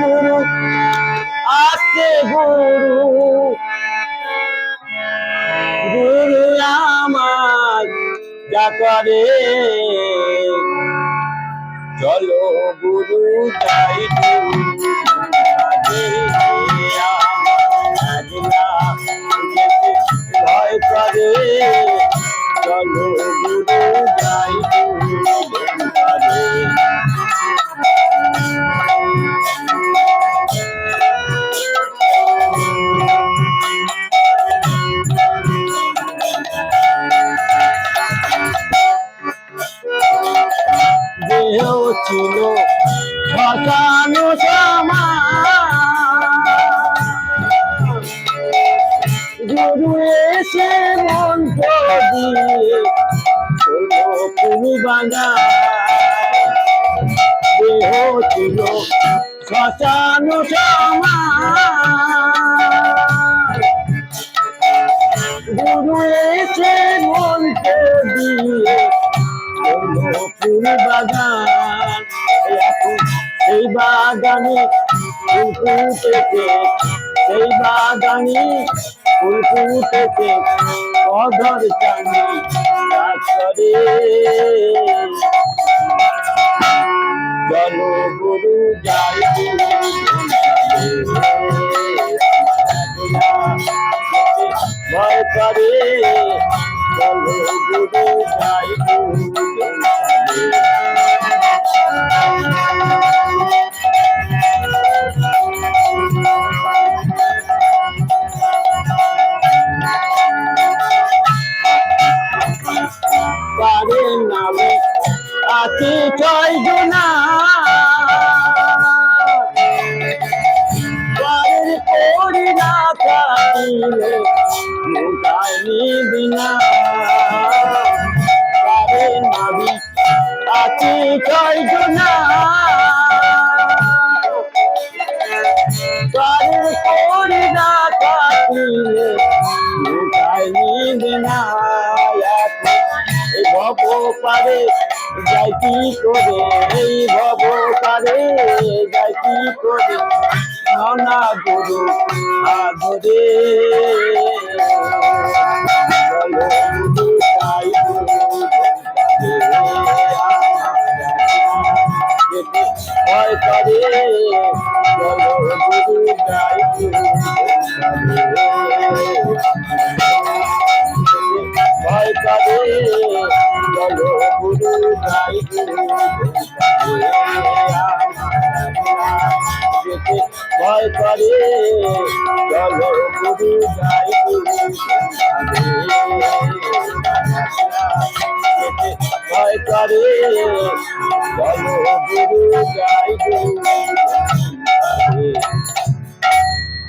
গুরু আস্তে গুরু গুরু আমার যা করে চলো গুরু যাই ভয় করে চলো গুরু যাই দেহ ছিল শ্মশানো গুরু এসে মন্ত্র দিয়ে পুরী বাঙা দেহ ছিল শ্মশানো গুরু এসে মন্ত্র দিয়ে পুরী বাগান সেই বাগানে ফুল ফুটেছে সেই বাগানে ফুল ফুটেছে অধর চাঁদি করে চলো গুরু যাই ভয় করে চলো গুরু যাই পারে নামে আছি 6 জনা পারের করি না কাটিলে মোটাই বিনা পারে নামে আছি 6 জনা পারের করি না কাটিলে মোটাই বিনা ভব পারে যাই কি করে এই ভব পারে যাই কি করে ননা গুরু আদরে ভয় করে চলো গুরু যাই ভয় করে চলো গুরু যাই ভয় করে চলো গুরু যাই ভয় করে চলো গুরু যাই